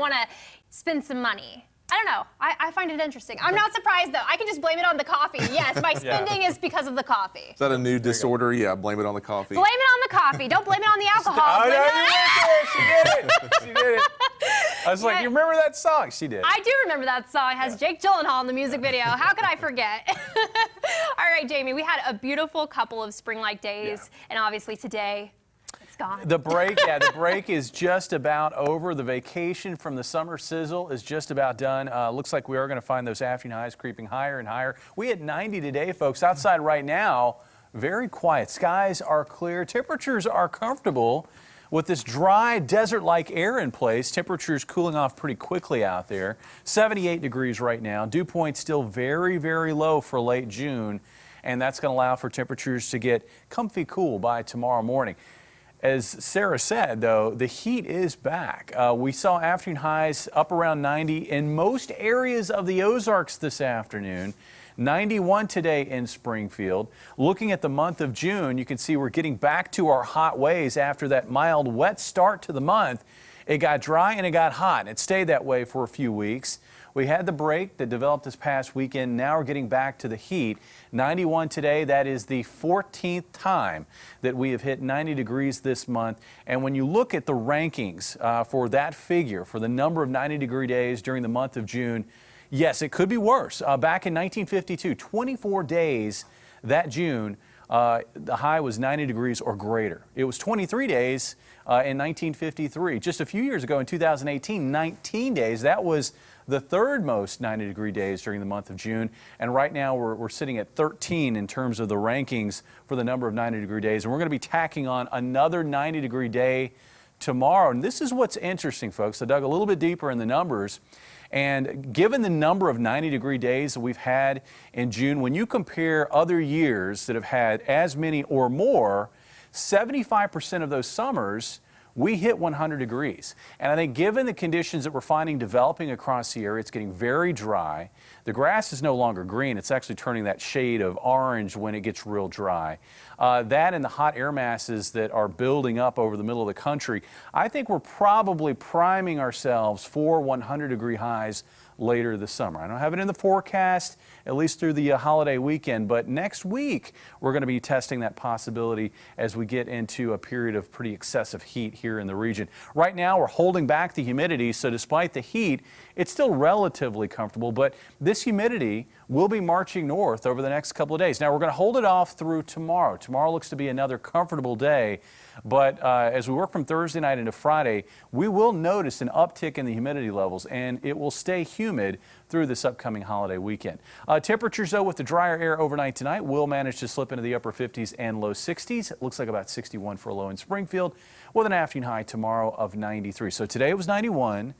want to spend some money. I don't know. I find it interesting. I'm not surprised, though. I can just blame it on the coffee. Yes, my spending is because of the coffee. Is that a new disorder? Yeah, blame it on the coffee. Blame it on the coffee. Don't blame it on the alcohol. Oh, no, she did it. She did it. I was like, you remember that song? She did. I do remember that song. It has Jake Gyllenhaal in the music video. How could I forget? All right, Jamie, we had a beautiful couple of spring-like days, and obviously today, it's gone. The break is just about over. The vacation from the summer sizzle is just about done. Looks like we are going to find those afternoon highs creeping higher and higher. We hit 90 today, folks. Outside right now, very quiet. Skies are clear. Temperatures are comfortable. With this dry, desert-like air in place, temperatures cooling off pretty quickly out there. 78 degrees right now. Dew point still very, very low for late June, and that's going to allow for temperatures to get comfy cool by tomorrow morning. As Sarah said, though, the heat is back. We saw afternoon highs up around 90 in most areas of the Ozarks this afternoon. 91 today in Springfield. Looking at the month of June, you can see we're getting back to our hot ways after that mild, wet start to the month. It got dry and it got hot, and it stayed that way for a few weeks. We had the break that developed this past weekend. Now we're getting back to the heat. 91 today, that is the 14th time that we have hit 90 degrees this month. And when you look at the rankings for that figure, for the number of 90-degree days during the month of June, yes, it could be worse. Back in 1952, 24 days that June, the high was 90 degrees or greater. It was 23 days in 1953. Just a few years ago in 2018, 19 days. That was the third most 90-degree days during the month of June. And right now we're sitting at 13 in terms of the rankings for the number of 90-degree days. And we're going to be tacking on another 90-degree day tomorrow. And this is what's interesting, folks. I dug a little bit deeper in the numbers. And given the number of 90-degree days that we've had in June, when you compare other years that have had as many or more, 75% of those summers, we hit 100 degrees. And I think given the conditions that we're finding developing across the area, it's getting very dry. The grass is no longer green. It's actually turning that shade of orange when it gets real dry. That and the hot air masses that are building up over the middle of the country, I think we're probably priming ourselves for 100-degree highs later this summer. I don't have it in the forecast, at least through the holiday weekend, but next week we're going to be testing that possibility as we get into a period of pretty excessive heat here in the region. Right now we're holding back the humidity, so despite the heat, it's still relatively comfortable, but this humidity will be marching north over the next couple of days. Now we're going to hold it off through tomorrow. Tomorrow looks to be another comfortable day, but as we work from Thursday night into Friday, we will notice an uptick in the humidity levels, and it will stay humid through this upcoming holiday weekend. Temperatures, though, with the drier air overnight tonight will manage to slip into the upper 50s and low 60s. It looks like about 61 for a low in Springfield, with an afternoon high tomorrow of 93. So today it was 91.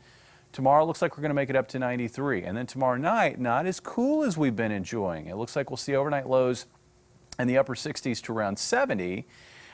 Tomorrow looks like we're going to make it up to 93. And then tomorrow night, not as cool as we've been enjoying. It looks like we'll see overnight lows in the upper 60s to around 70.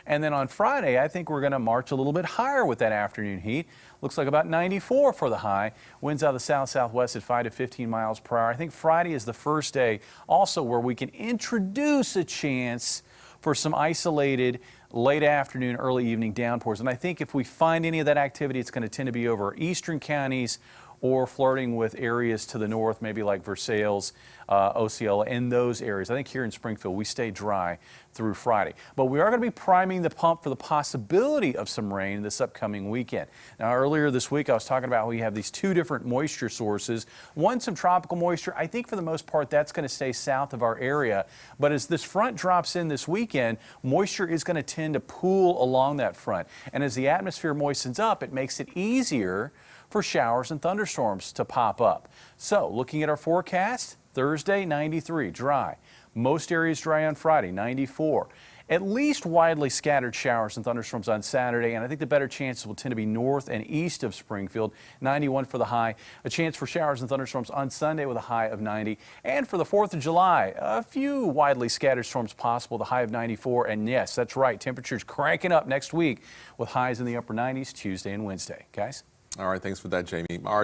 And then on Friday, I think we're going to march a little bit higher with that afternoon heat. Looks like about 94 for the high. Winds out of the south-southwest at 5 to 15 miles per hour. I think Friday is the first day also where we can introduce a chance for some isolated late afternoon, early evening downpours. And I think if we find any of that activity, it's going to tend to be over eastern counties or flirting with areas to the north, maybe like Versailles, Osceola, in those areas. I think here in Springfield, we stay dry through Friday. But we are going to be priming the pump for the possibility of some rain this upcoming weekend. Now, earlier this week, I was talking about how we have these two different moisture sources. One, some tropical moisture. I think for the most part, that's going to stay south of our area. But as this front drops in this weekend, moisture is going to tend to pool along that front. And as the atmosphere moistens up, it makes it easier for showers and thunderstorms to pop up. So looking at our forecast, Thursday, 93, dry. Most areas dry on Friday, 94. At least widely scattered showers and thunderstorms on Saturday, and I think the better chances will tend to be north and east of Springfield, 91 for the high. A chance for showers and thunderstorms on Sunday with a high of 90. And for the 4th of July, a few widely scattered storms possible, the high of 94. And yes, that's right, temperatures cranking up next week with highs in the upper 90s Tuesday and Wednesday. Guys? All right, thanks for that, Jamie. All right.